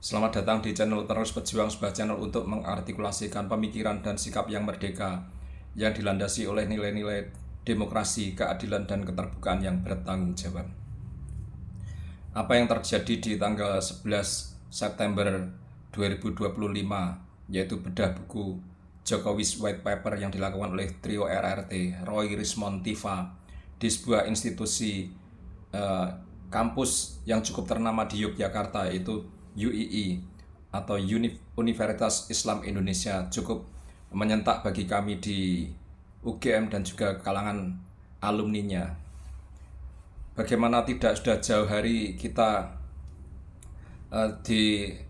Selamat datang di channel Terus Berjuang, sebuah channel untuk mengartikulasikan pemikiran dan sikap yang merdeka, yang dilandasi oleh nilai-nilai demokrasi, keadilan, dan keterbukaan yang bertanggung jawab. Apa yang terjadi di tanggal 11 September 2025, yaitu bedah buku Jokowi's White Paper yang dilakukan oleh trio RRT, Roy, Rismond, Tifa, di sebuah institusi kampus yang cukup ternama di Yogyakarta, yaitu UII atau Universitas Islam Indonesia, cukup menyentak bagi kami di UGM dan juga kalangan alumninya. Bagaimana tidak, sudah jauh hari kita disajikan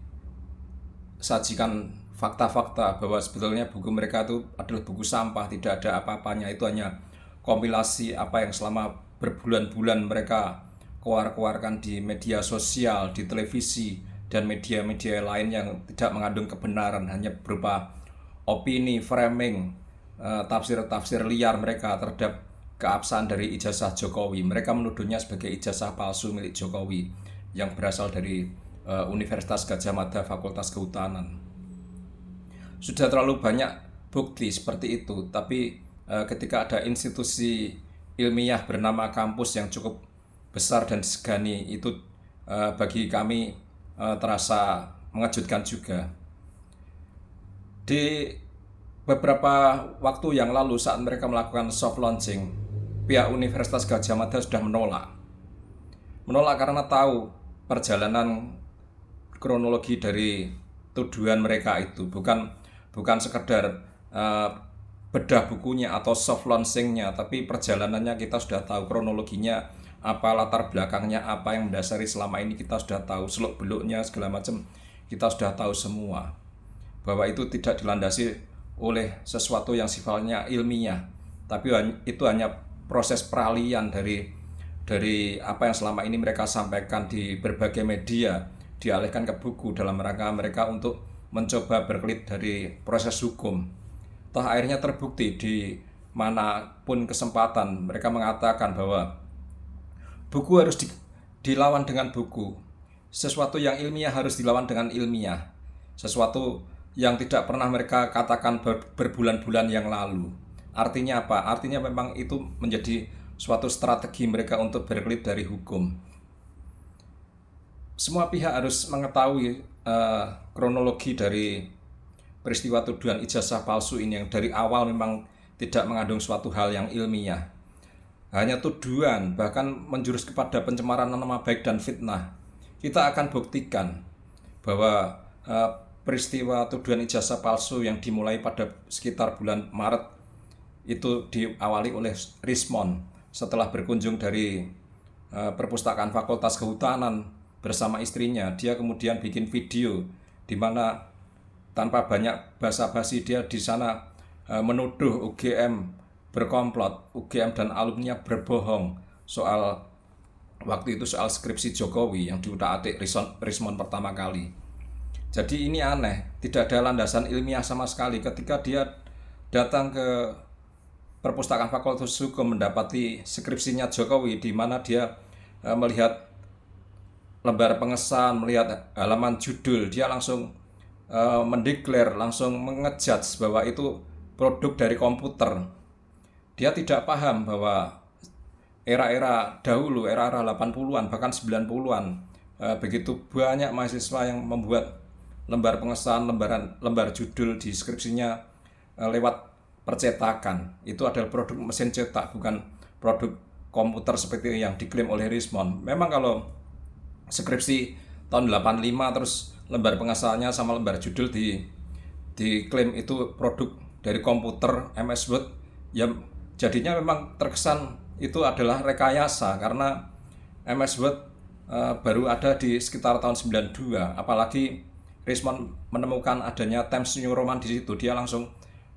fakta-fakta bahwa sebetulnya buku mereka itu adalah buku sampah, tidak ada apa-apanya, itu hanya kompilasi apa yang selama berbulan-bulan mereka keluarkan di media sosial, di televisi, dan media-media lain yang tidak mengandung kebenaran, hanya berupa opini, framing, tafsir-tafsir liar mereka terhadap keabsahan dari ijazah Jokowi. Mereka menuduhnya sebagai ijazah palsu milik Jokowi yang berasal dari Universitas Gadjah Mada Fakultas Kehutanan. Sudah terlalu banyak bukti seperti itu, tapi ketika ada institusi ilmiah bernama kampus yang cukup besar dan disegani, itu bagi kami terasa mengejutkan juga. Di beberapa waktu yang lalu saat mereka melakukan soft launching, pihak Universitas Gadjah Mada sudah menolak karena tahu perjalanan kronologi dari tuduhan mereka itu bukan sekedar bedah bukunya atau soft launchingnya, tapi perjalanannya kita sudah tahu kronologinya, apa latar belakangnya, apa yang mendasari selama ini kita sudah tahu, seluk beluknya segala macam kita sudah tahu semua, bahwa itu tidak dilandasi oleh sesuatu yang sifatnya ilmiah, tapi itu hanya proses peralihan dari apa yang selama ini mereka sampaikan di berbagai media, dialihkan ke buku dalam rangka mereka untuk mencoba berkelit dari proses hukum. Toh akhirnya terbukti di manapun kesempatan mereka mengatakan bahwa buku harus dilawan dengan buku, sesuatu yang ilmiah harus dilawan dengan ilmiah, sesuatu yang tidak pernah mereka katakan berbulan-bulan yang lalu. Artinya apa? Artinya memang itu menjadi suatu strategi mereka untuk berkelit dari hukum. Semua pihak harus mengetahui kronologi dari peristiwa tuduhan ijazah palsu ini, yang dari awal memang tidak mengandung suatu hal yang ilmiah, hanya tuduhan, bahkan menjurus kepada pencemaran nama baik dan fitnah. Kita akan buktikan bahwa peristiwa tuduhan ijazah palsu yang dimulai pada sekitar bulan Maret itu diawali oleh Rismond setelah berkunjung dari perpustakaan Fakultas Kehutanan bersama istrinya. Dia kemudian bikin video di mana tanpa banyak basa-basi dia di sana menuduh UGM berkomplot, UGM dan alumninya berbohong soal waktu itu, soal skripsi Jokowi yang diutak-atik Rismond pertama kali. Jadi ini aneh, tidak ada landasan ilmiah sama sekali. Ketika dia datang ke perpustakaan Fakultas Hukum mendapati skripsinya Jokowi, di mana dia melihat lembar pengesahan, melihat halaman judul, dia langsung mendeklar, langsung mengejudge bahwa itu produk dari komputer. Dia tidak paham bahwa era-era dahulu, era-era 80-an bahkan 90-an, begitu banyak mahasiswa yang membuat lembar pengesahan, lembar judul di skripsinya lewat percetakan. Itu adalah produk mesin cetak, bukan produk komputer seperti yang diklaim oleh Rismond. Memang kalau skripsi tahun 85 terus lembar pengesahannya sama lembar judul diklaim itu produk dari komputer MS Word, ya jadinya memang terkesan itu adalah rekayasa, karena MS Word baru ada di sekitar tahun 92. Apalagi Rismond menemukan adanya Times New Roman di situ, dia langsung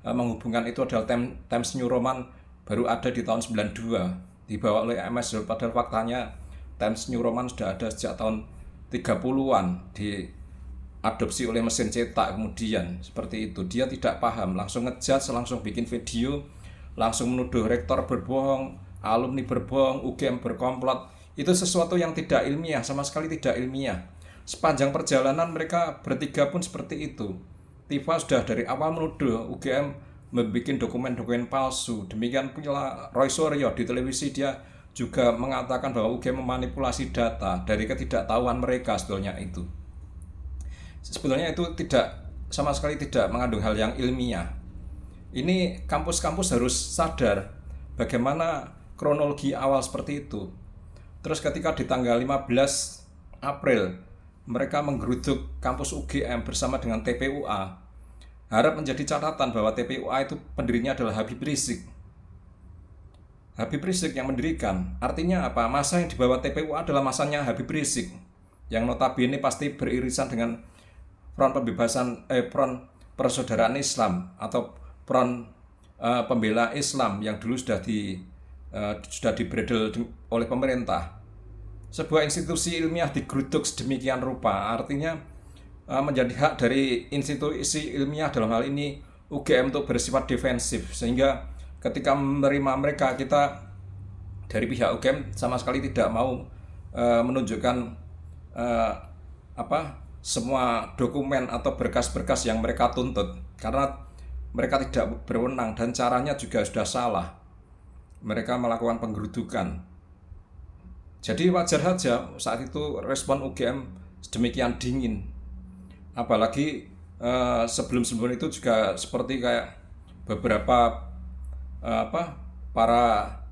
menghubungkan itu adalah Times New Roman baru ada di tahun 92 dibawa oleh MS Word, padahal faktanya Times New Roman sudah ada sejak tahun 30-an, diadopsi oleh mesin cetak kemudian. Seperti itu, dia tidak paham, langsung ngejudge, langsung bikin video, langsung menuduh rektor berbohong, alumni berbohong, UGM berkomplot. Itu sesuatu yang tidak ilmiah, sama sekali tidak ilmiah. sepanjang perjalanan mereka bertiga pun seperti itu. Tifa sudah dari awal menuduh UGM membuat dokumen-dokumen palsu. Demikian pula Roy Suryo di televisi, dia juga mengatakan bahwa UGM memanipulasi data dari ketidaktahuan mereka. Sebetulnya itu sama sekali tidak mengandung hal yang ilmiah. Ini kampus-kampus harus sadar bagaimana kronologi awal seperti itu. Terus ketika di tanggal 15 April mereka menggeruduk kampus UGM bersama dengan TPUA, harap menjadi catatan bahwa TPUA itu pendirinya adalah Habib Rizik. Habib Rizik yang mendirikan. Artinya apa? Masa yang dibawa TPUA adalah masanya Habib Rizik, yang notabene pasti beririsan dengan Front Persaudaraan Islam atau Front Pembela Islam yang dulu sudah dibredel oleh pemerintah. Sebuah institusi ilmiah digeruduk sedemikian rupa, artinya menjadi hak dari institusi ilmiah dalam hal ini UGM untuk bersifat defensif, sehingga ketika menerima mereka, kita dari pihak UGM sama sekali tidak mau menunjukkan semua dokumen atau berkas-berkas yang mereka tuntut, karena mereka tidak berwenang dan caranya juga sudah salah. Mereka melakukan penggerudukan. Jadi wajar saja saat itu respon UGM sedemikian dingin. Apalagi sebelum-sebelum itu juga seperti kayak beberapa para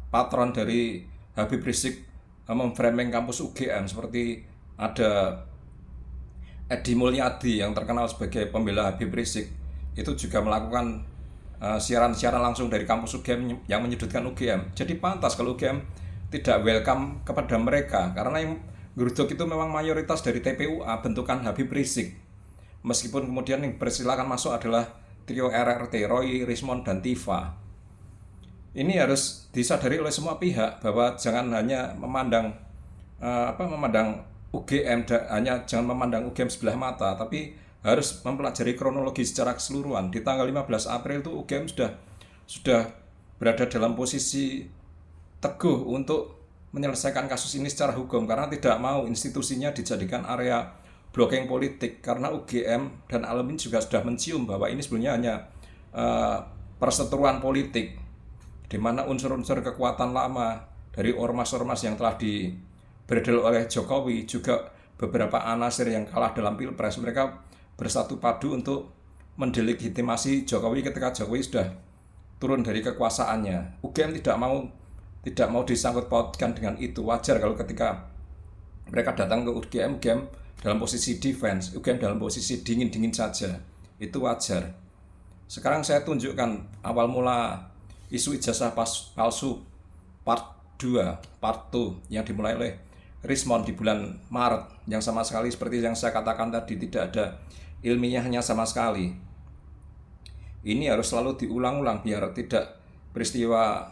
patron dari Habib Rizik memframing kampus UGM, seperti ada Edi Mulyadi yang terkenal sebagai pembela Habib Rizik, itu juga melakukan siaran-siaran langsung dari kampus UGM yang menyudutkan UGM. Jadi pantas kalau UGM tidak welcome kepada mereka, karena yang geruduk itu memang mayoritas dari TPUA bentukan Habib Rizik. Meskipun kemudian yang bersilakan masuk adalah trio RRT, Roy, Rismond, dan Tifa. Ini harus disadari oleh semua pihak bahwa jangan hanya memandang UGM, jangan memandang UGM sebelah mata, tapi harus mempelajari kronologi secara keseluruhan. Di tanggal 15 April itu UGM sudah berada dalam posisi teguh untuk menyelesaikan kasus ini secara hukum, karena tidak mau institusinya dijadikan area blocking politik, karena UGM dan Alamin juga sudah mencium bahwa ini sebenarnya hanya perseteruan politik, di mana unsur-unsur kekuatan lama dari ormas-ormas yang telah dibredel oleh Jokowi, juga beberapa anasir yang kalah dalam Pilpres, mereka bersatu padu untuk mendelegitimasi Jokowi ketika Jokowi sudah turun dari kekuasaannya. UGM tidak mau disangkut pautkan dengan itu. Wajar kalau ketika mereka datang ke UGM dalam posisi defense, UGM dalam posisi dingin-dingin saja. Itu wajar. Sekarang saya tunjukkan awal mula isu ijazah palsu part 2 yang dimulai oleh Rismond di bulan Maret, yang sama sekali seperti yang saya katakan tadi tidak ada ilmiahnya sama sekali. Ini harus selalu diulang-ulang biar tidak peristiwa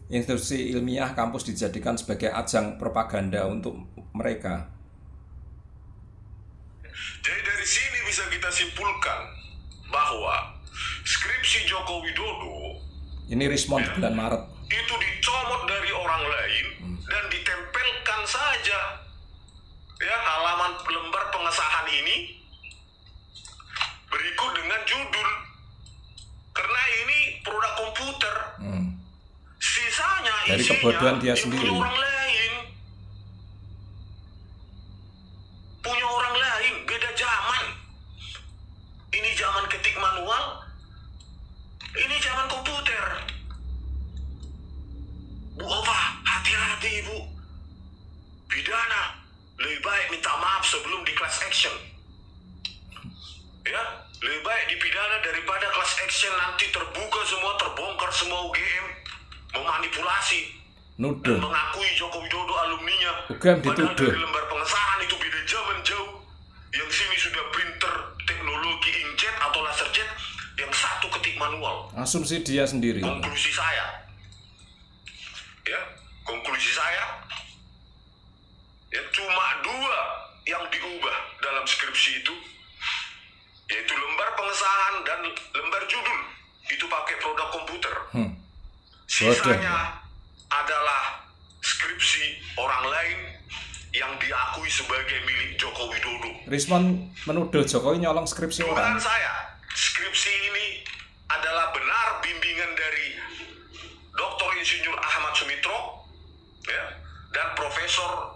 institusi ilmiah kampus dijadikan sebagai ajang propaganda untuk mereka. Jadi dari sini bisa kita simpulkan bahwa skripsi Joko Widodo ini Rismond bulan Maret itu dicomot dari orang lain dan ditempelkan saja halaman lembar pengesahan ini berikut dengan judul, karena ini produk komputer. Sisanya dari kebodohan dia sendiri. Punya orang lain, beda zaman. Ini zaman ketik manual, ini zaman komputer. Bu Ova, hati-hati Ibu. Pidana, lebih baik minta maaf sebelum di class action. Ya, lebih baik dipidana daripada class action nanti terbuka semua, terbongkar semua UGM memanipulasi dan mengakui Joko Widodo alumninya. Padahal dari lembar pengesahan itu beda zaman jauh. Yang sini sudah printer teknologi inkjet atau laserjet, yang satu ketik manual. Asumsi dia sendiri. Konklusi saya cuma dua yang diubah dalam skripsi itu, yaitu lembar pengesahan dan lembar judul. Itu pakai produk komputer. Sisanya adalah skripsi orang lain yang diakui sebagai milik Joko Widodo. Rismon menuduh Jokowi nyolong skripsi orang. Dugaan saya, skripsi ini adalah benar bimbingan dari Dr. Insinyur Ahmad Sumitro, ya, dan Profesor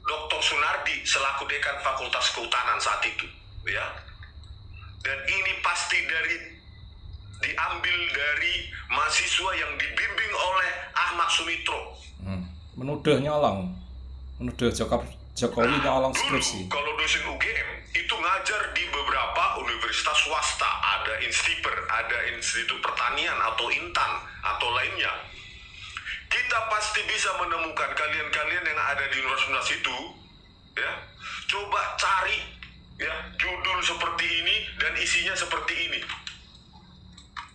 Dr. Sunardi selaku Dekan Fakultas Kehutanan saat itu, ya. Dan ini pasti diambil dari mahasiswa yang dibimbing oleh Ahmad Sumitro. Menuduh nyolong, menuduh Jokowi nyolong skripsi. Dulu kalau dosen UGM itu ngajar di beberapa universitas swasta, ada Instiper, ada Institut Pertanian atau Intan atau lainnya. Kita pasti bisa menemukan kalian-kalian yang ada di universitas itu, ya. Coba cari, ya, judul seperti ini dan isinya seperti ini.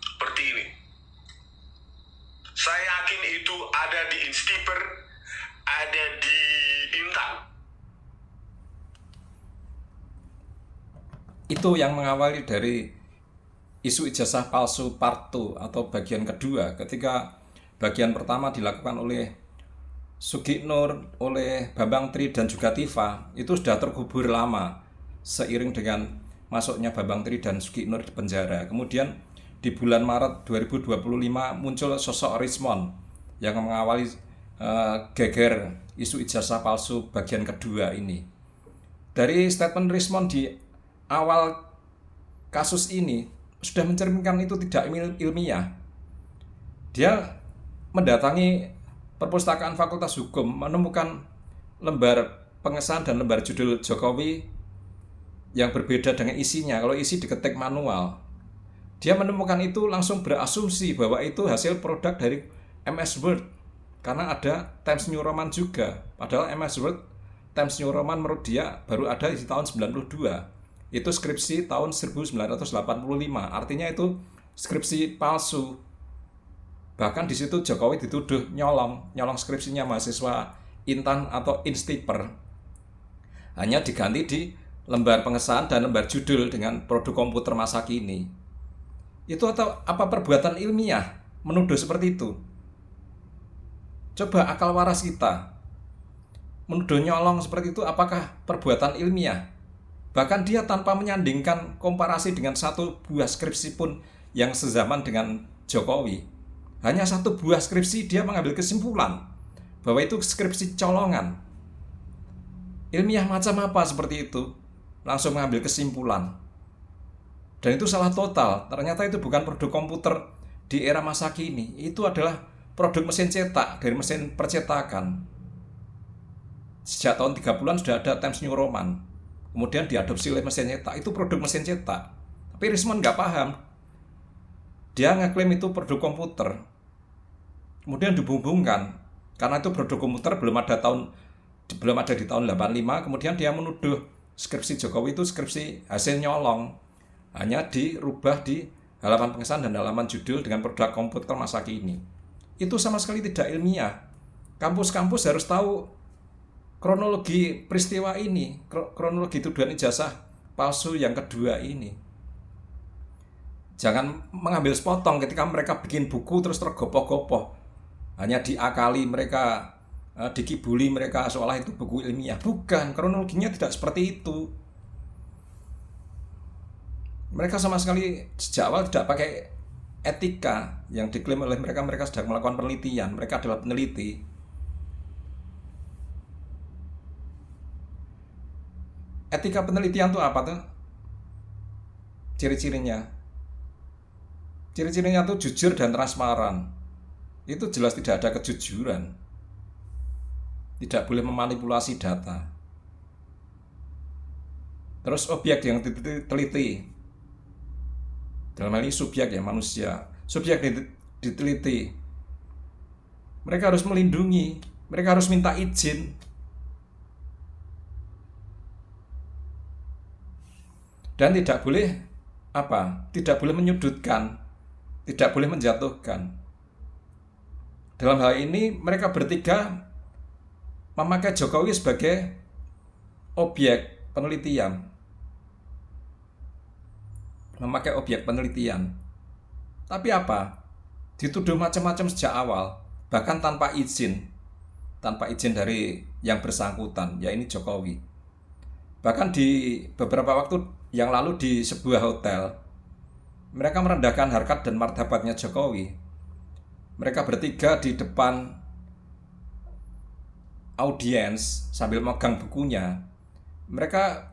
Seperti ini. Saya yakin itu ada di Instiper, ada di Intan. Itu yang mengawali dari isu ijazah palsu part 2 atau bagian kedua, ketika bagian pertama dilakukan oleh Sugiknur, oleh Bambang Tri dan juga Tifa, itu sudah terkubur lama seiring dengan masuknya Bambang Tri dan Sugiknur di penjara. Kemudian di bulan Maret 2025 muncul sosok Rismon yang mengawali geger isu ijazah palsu bagian kedua ini. Dari statement Rismon di awal kasus ini sudah mencerminkan itu tidak ilmiah. Dia mendatangi perpustakaan Fakultas Hukum, menemukan lembar pengesahan dan lembar judul Jokowi yang berbeda dengan isinya. Kalau isi diketik manual, dia menemukan itu langsung berasumsi bahwa itu hasil produk dari MS Word, karena ada Times New Roman juga. Padahal MS Word, Times New Roman menurut dia baru ada di tahun 92. Itu skripsi tahun 1985. Artinya itu skripsi palsu. Bahkan di situ Jokowi dituduh nyolong skripsinya mahasiswa Intan atau Instiper. Hanya diganti di lembar pengesahan dan lembar judul dengan produk komputer masa kini. Itu atau apa perbuatan ilmiah menuduh seperti itu? Coba akal waras kita. Menuduh nyolong seperti itu apakah perbuatan ilmiah? Bahkan dia tanpa menyandingkan komparasi dengan satu buah skripsi pun yang sezaman dengan Jokowi. Hanya satu buah skripsi dia mengambil kesimpulan bahwa itu skripsi colongan. Ilmiah macam apa seperti itu? Langsung mengambil kesimpulan. Dan itu salah total. Ternyata itu bukan produk komputer di era masa kini. Itu adalah produk mesin cetak dari mesin percetakan. Sejak tahun 30-an sudah ada Times New Roman. Kemudian diadopsi oleh mesin cetak. Itu produk mesin cetak. Tapi Rismon nggak paham. Dia ngeklaim itu produk komputer. Kemudian dihubungkan. Karena itu produk komputer belum ada di tahun 85. Kemudian dia menuduh skripsi Jokowi itu skripsi hasil nyolong. Hanya dirubah di halaman pengesahan dan halaman judul dengan produk komputer masa kini. Itu sama sekali tidak ilmiah. Kampus-kampus harus tahu kronologi peristiwa ini, kronologi tuduhan ijazah palsu yang kedua ini. Jangan mengambil sepotong ketika mereka bikin buku terus tergopoh-gopoh. Hanya diakali mereka, dikibuli mereka seolah itu buku ilmiah. Bukan, kronologinya tidak seperti itu. Mereka sama sekali sejak awal tidak pakai etika yang diklaim oleh mereka sedang melakukan penelitian. Mereka adalah peneliti. Etika penelitian itu apa tuh? Ciri-cirinya itu jujur dan transparan. Itu jelas tidak ada kejujuran. Tidak boleh memanipulasi data. Terus objek yang diteliti, dalam hal ini subjek ya, manusia. Subjek diteliti. Mereka harus melindungi, mereka harus minta izin. Dan tidak boleh tidak boleh menyudutkan, tidak boleh menjatuhkan. Dalam hal ini mereka bertiga memakai Jokowi sebagai objek penelitian. Memakai objek penelitian. Tapi apa? Dituduh macam-macam sejak awal, bahkan tanpa izin. tanpa izin dari yang bersangkutan, ya ini Jokowi. Bahkan di beberapa waktu yang lalu di sebuah hotel, mereka merendahkan harkat dan martabatnya Jokowi. Mereka bertiga di depan audiens sambil megang bukunya. Mereka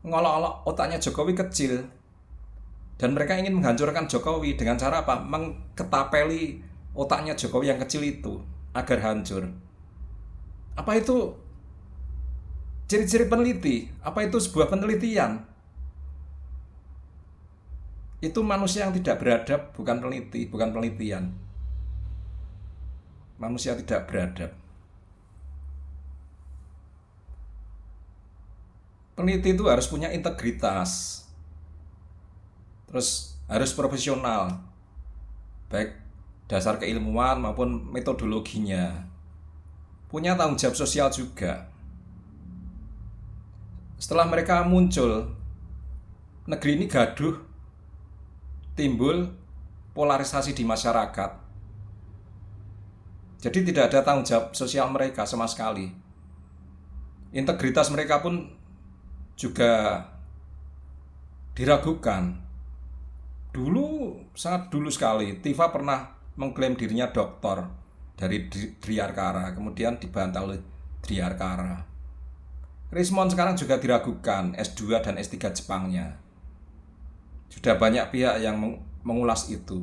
ngolok-olok otaknya Jokowi kecil. Dan mereka ingin menghancurkan Jokowi dengan cara apa? Mengketapeli otaknya Jokowi yang kecil itu agar hancur. Apa itu ciri-ciri peneliti? Apa itu sebuah penelitian? Itu manusia yang tidak beradab, bukan peneliti, bukan penelitian. Manusia tidak beradab. Peneliti itu harus punya integritas. Terus harus profesional. Baik dasar keilmuan maupun metodologinya. Punya tanggung jawab sosial juga. Setelah mereka muncul, negeri ini gaduh, timbul polarisasi di masyarakat. Jadi tidak ada tanggung jawab sosial mereka sama sekali. Integritas mereka pun juga diragukan. Dulu, sangat dulu sekali, Tifa pernah mengklaim dirinya doktor dari Driarkara, kemudian dibantah oleh Driarkara. Rismon sekarang juga diragukan, S2 dan S3 Jepangnya. Sudah banyak pihak yang mengulas itu.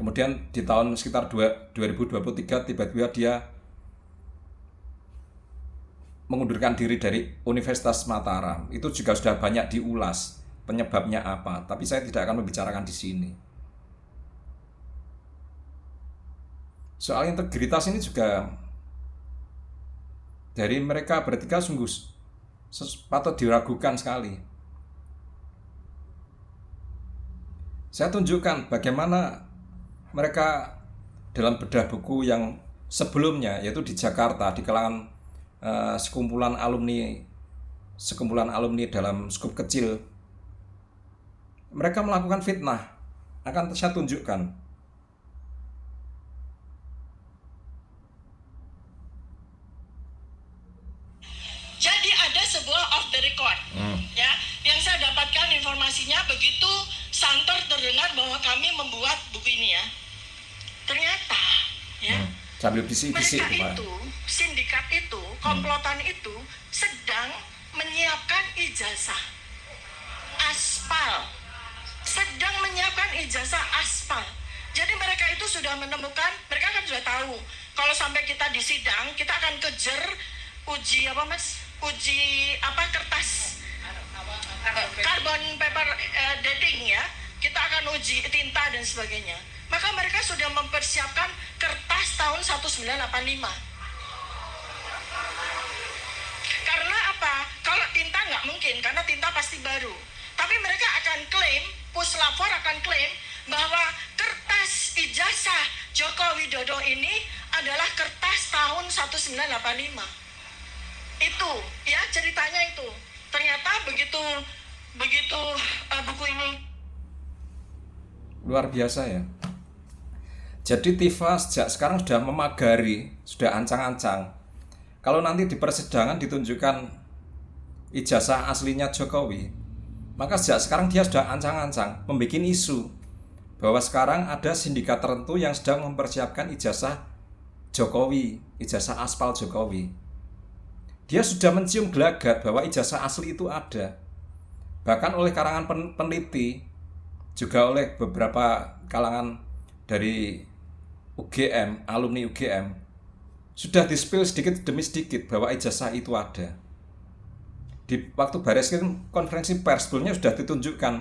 Kemudian di tahun sekitar 2023 tiba-tiba dia mengundurkan diri dari Universitas Mataram. Itu juga sudah banyak diulas penyebabnya apa, tapi saya tidak akan membicarakan di sini. Soal integritas ini juga dari mereka bertiga sungguh patut diragukan sekali. Saya tunjukkan bagaimana mereka dalam bedah buku yang sebelumnya, yaitu di Jakarta, di kalangan sekumpulan alumni dalam skup kecil, mereka melakukan fitnah. Akan saya tunjukkan. Jadi ada sebuah off the record, ya, yang saya dapatkan informasinya begitu santer terdengar bahwa kami membuat buku ini ya. Ternyata, ya, sambil bisik-bisik mereka itu, sindikat itu, komplotan itu sedang menyiapkan ijazah aspal, sedang menyiapkan ijazah aspal. Jadi mereka itu sudah menemukan, mereka kan sudah tahu kalau sampai kita di sidang, kita akan kejar uji apa mas? Uji apa kertas? Carbon paper dating ya. Kita akan uji tinta dan sebagainya. Maka mereka sudah mempersiapkan kertas tahun 1985. Karena apa? Kalau tinta nggak mungkin, karena tinta pasti baru. Tapi mereka akan klaim, Puslapor akan klaim bahwa kertas ijazah Joko Widodo ini adalah kertas tahun 1985. Itu, ya ceritanya itu. Ternyata begitu buku ini luar biasa ya. Jadi Tifa sejak sekarang sudah memagari, sudah ancang-ancang. Kalau nanti di persidangan ditunjukkan ijazah aslinya Jokowi, maka sejak sekarang dia sudah ancang-ancang membuat isu bahwa sekarang ada sindikat tertentu yang sedang mempersiapkan ijazah Jokowi, ijazah aspal Jokowi. Dia sudah mencium gelagat bahwa ijazah asli itu ada. Bahkan oleh kalangan peneliti, juga oleh beberapa kalangan dari UGM, alumni UGM, sudah di-spill sedikit demi sedikit bahwa ijazah itu ada. Di waktu Bareskrim konferensi pers sebelumnya sudah ditunjukkan.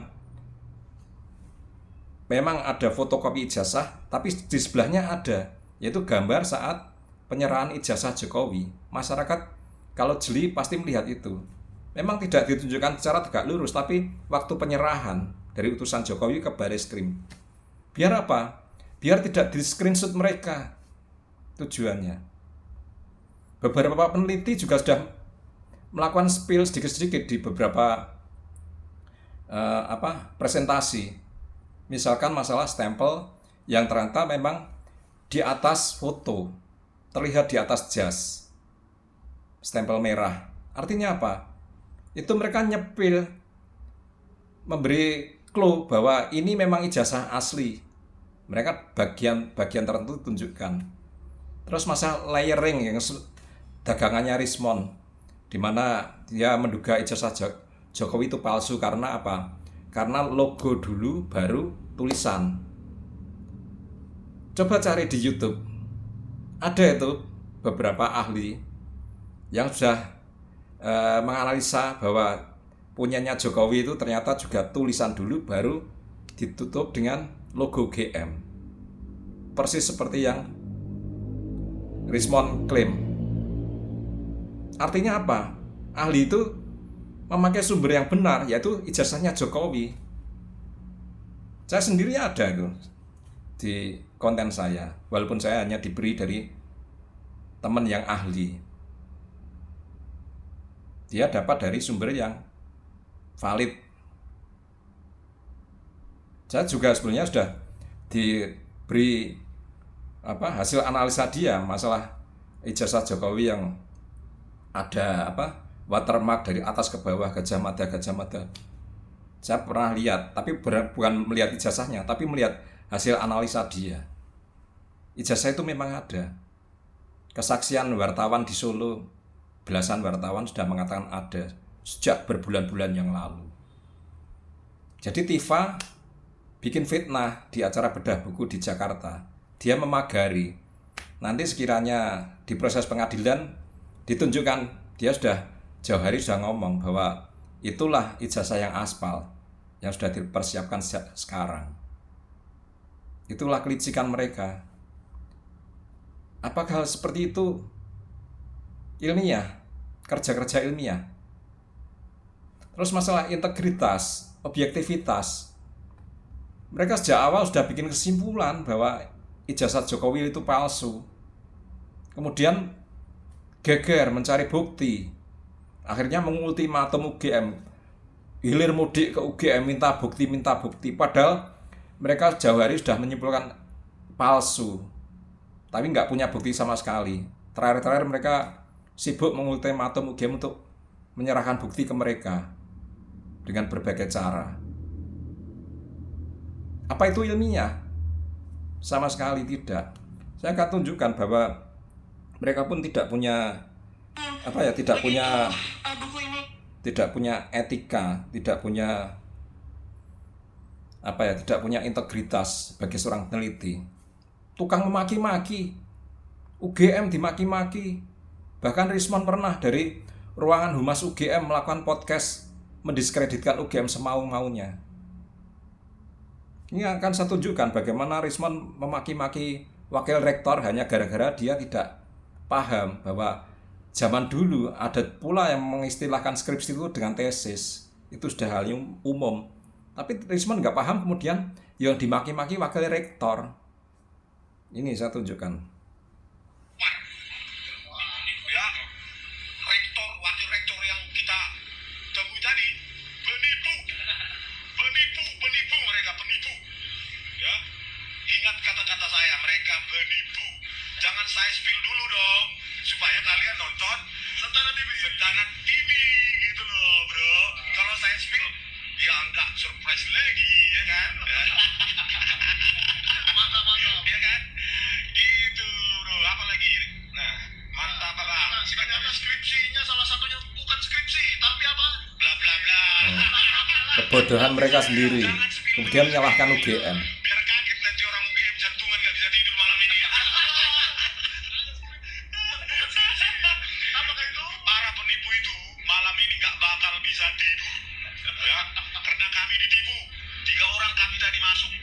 Memang ada fotokopi ijazah, tapi di sebelahnya ada, yaitu gambar saat penyerahan ijazah Jokowi. Masyarakat kalau jeli pasti melihat itu. Memang tidak ditunjukkan secara tegak lurus, tapi waktu penyerahan dari utusan Jokowi ke Bareskrim. Biar apa? Biar tidak di-screenshot mereka. Tujuannya. Beberapa peneliti juga sudah melakukan spill sedikit-sedikit di beberapa presentasi. Misalkan masalah stempel yang ternyata memang di atas foto. terlihat di atas jas, stempel merah. Artinya apa? Itu mereka nyepil, memberi clue bahwa ini memang ijazah asli. Mereka bagian tertentu tunjukkan. Terus masalah layering yang dagangannya Rismond, di mana dia menduga ijazah Jokowi itu palsu karena apa? Karena logo dulu baru tulisan. Coba cari di YouTube, ada itu beberapa ahli yang sudah menganalisa bahwa punyanya Jokowi itu ternyata juga tulisan dulu baru ditutup dengan logo GM, persis seperti yang Rismond klaim. Artinya apa? Ahli itu memakai sumber yang benar, yaitu ijazahnya Jokowi. Saya sendiri ada itu di konten saya, walaupun saya hanya diberi dari teman yang ahli. Dia dapat dari sumber yang valid. Saya juga sebenarnya sudah diberi hasil analisa dia masalah ijazah Jokowi yang ada watermark dari atas ke bawah, Gajah Mada. Saya pernah lihat, tapi bukan melihat ijazahnya, tapi melihat hasil analisa dia. Ijazah itu memang ada. Kesaksian wartawan di Solo, belasan wartawan sudah mengatakan ada sejak berbulan-bulan yang lalu. Jadi Tifa bikin fitnah di acara bedah buku di Jakarta. Dia memagari. Nanti sekiranya di proses pengadilan ditunjukkan, dia sudah jauh hari sudah ngomong bahwa itulah ijazah yang aspal yang sudah dipersiapkan sekarang. Itulah kelicikan mereka. Apakah hal seperti itu ilmiah, kerja-kerja ilmiah? Terus masalah integritas, objektivitas, mereka sejak awal sudah bikin kesimpulan bahwa ijazah Jokowi itu palsu. Kemudian geger mencari bukti, akhirnya mengultimatum UGM, hilir mudik ke UGM minta bukti. Padahal mereka jauh hari sudah menyimpulkan palsu, tapi nggak punya bukti sama sekali. Terakhir mereka sibuk mengultimatum UGM untuk menyerahkan bukti ke mereka dengan berbagai cara. Apa itu ilmiah? Sama sekali tidak. Saya akan tunjukkan bahwa mereka pun tidak punya tidak punya etika, tidak punya integritas sebagai seorang peneliti. Tukang memaki-maki, UGM dimaki-maki. Bahkan Rismond pernah dari ruangan Humas UGM melakukan podcast mendiskreditkan UGM semau-maunya. Ini akan saya tunjukkan bagaimana Rismond memaki-maki wakil rektor hanya gara-gara dia tidak paham bahwa zaman dulu ada pula yang mengistilahkan skripsi itu dengan tesis. Itu sudah hal yang umum. Tapi Rismond nggak paham, kemudian yang dimaki-maki wakil rektor. Ini saya tunjukkan. Ya, rektor, wakil rektor yang kita temui tadi penipu mereka penipu. Ya, ingat kata-kata saya, mereka penipu. Jangan saya spill dulu dong, supaya kalian nonton Sentana TV gitu loh bro. Kalau saya spill, ya nggak surprise lagi, ya kan? Mantap. Ya kan? Gitu bro, apa lagi? Nah, mantap lah. Ternyata skripsinya salah satunya bukan skripsi, tapi apa? Bla bla bla. Kebodohan mereka sendiri, kemudian menyalahkan UGM. Biar kaget nanti orang UGM jantungan nggak bisa tidur malam ini. Apakah itu? Para penipu itu malam ini nggak bakal bisa tidur, ya, karena kami ditipu. 3 orang kami tadi masuk,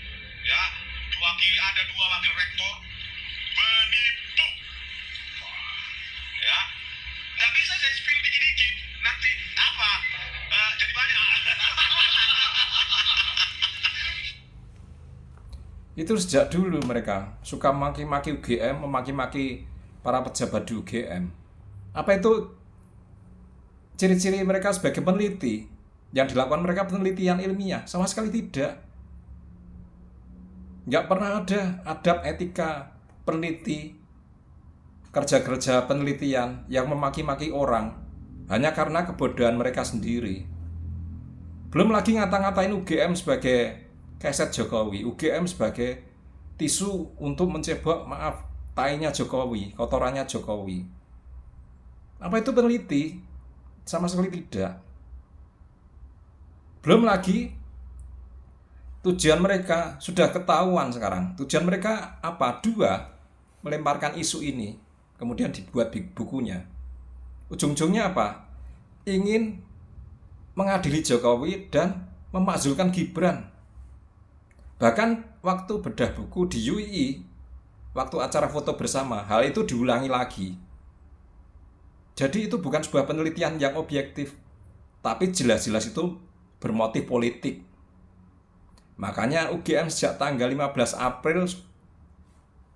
ya, ada 2 wakil rektor penipu, ya. Nggak bisa saya spill dikit-dikit, nanti apa? Jadi banyak. Itu sejak dulu mereka suka maki-maki UGM, memaki-maki para pejabat di UGM. Apa itu ciri-ciri mereka sebagai peneliti? Yang dilakukan mereka penelitian ilmiah? Sama sekali tidak. Nggak pernah ada adab etika peneliti. kerja-kerja penelitian yang memaki-maki orang hanya karena kebodohan mereka sendiri. Belum lagi ngata-ngatain UGM sebagai keset Jokowi, UGM sebagai tisu untuk mencebok, maaf, tainya Jokowi, kotorannya Jokowi. Apa itu peneliti? Sama sekali tidak. Belum lagi tujuan mereka sudah ketahuan sekarang. Tujuan mereka apa? Dua, melemparkan isu ini, kemudian dibuat bukunya. Ujung-ujungnya apa? Ingin mengadili Jokowi dan memakzulkan Gibran. Bahkan waktu bedah buku di UII, waktu acara foto bersama, hal itu diulangi lagi. Jadi itu bukan sebuah penelitian yang objektif, tapi jelas-jelas itu bermotif politik. Makanya UGM sejak tanggal 15 April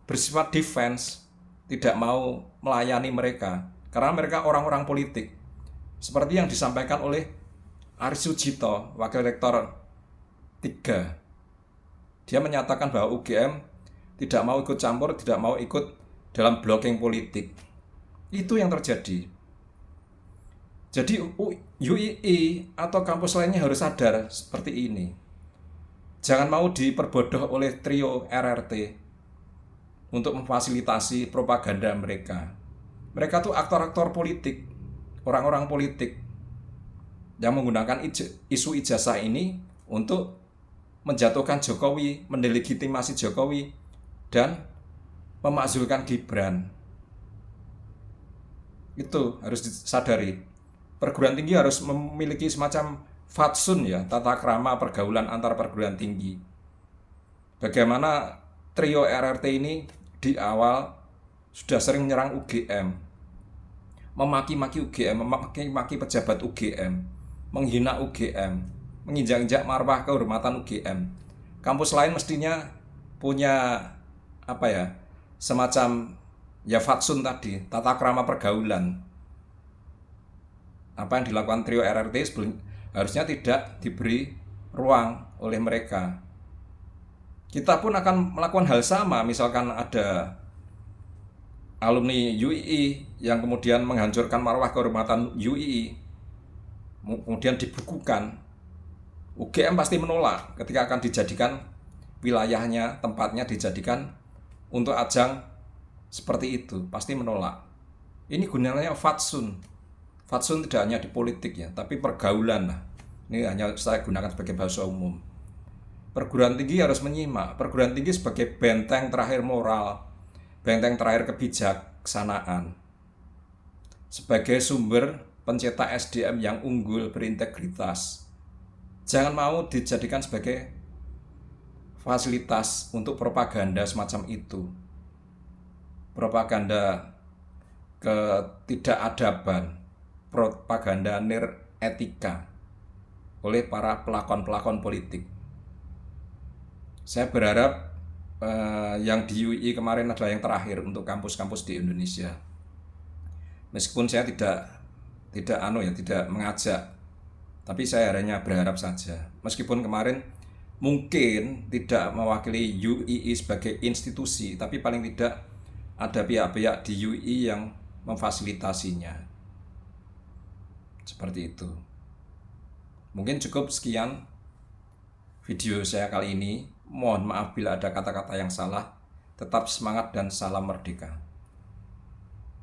bersifat defense, tidak mau melayani mereka, karena mereka orang-orang politik. Seperti yang disampaikan oleh Aris Sujito, Wakil Rektor 3. Dia menyatakan bahwa UGM tidak mau ikut campur, tidak mau ikut dalam blocking politik. Itu yang terjadi. Jadi UII atau kampus lainnya harus sadar seperti ini. Jangan mau diperbodoh oleh trio RRT untuk memfasilitasi propaganda mereka. Mereka tuh aktor-aktor politik, orang-orang politik yang menggunakan isu ijazah ini untuk menjatuhkan Jokowi, mendelegitimasi Jokowi, dan memakzulkan Gibran. Itu harus disadari. Perguruan tinggi harus memiliki semacam fatsun ya, tata krama pergaulan antar perguruan tinggi. Bagaimana trio RRT ini di awal sudah sering menyerang UGM, memaki-maki UGM, memaki-maki pejabat UGM, menghina UGM, menginjak-injak marwah kehormatan UGM. Kampus lain mestinya punya semacam fatsun tadi, tata krama pergaulan. Apa yang dilakukan trio RRT harusnya tidak diberi ruang oleh mereka. Kita pun akan melakukan hal sama, misalkan ada alumni UII yang kemudian menghancurkan marwah kehormatan UII, kemudian dibukukan. UGM pasti menolak ketika akan dijadikan wilayahnya, tempatnya dijadikan untuk ajang seperti itu, pasti menolak. Ini gunanya fatsun. Fatsun tidak hanya di politik ya, tapi pergaulan lah. Ini hanya saya gunakan sebagai bahasa umum. Perguruan tinggi harus menyimak. Perguruan tinggi sebagai benteng terakhir moral, benteng terakhir kebijaksanaan, sebagai sumber pencetak SDM yang unggul, berintegritas. Jangan mau dijadikan sebagai fasilitas untuk propaganda semacam itu. Propaganda ketidakadaban, propaganda etika oleh para pelakon-pelakon politik. Saya berharap yang di UI kemarin adalah yang terakhir untuk kampus-kampus di Indonesia. Meskipun saya tidak mengajak, tapi saya hanya berharap saja. Meskipun kemarin mungkin tidak mewakili UII sebagai institusi, tapi paling tidak ada pihak-pihak di UI yang memfasilitasinya. Seperti itu. Mungkin cukup sekian video saya kali ini. Mohon maaf bila ada kata-kata yang salah. Tetap semangat dan salam merdeka.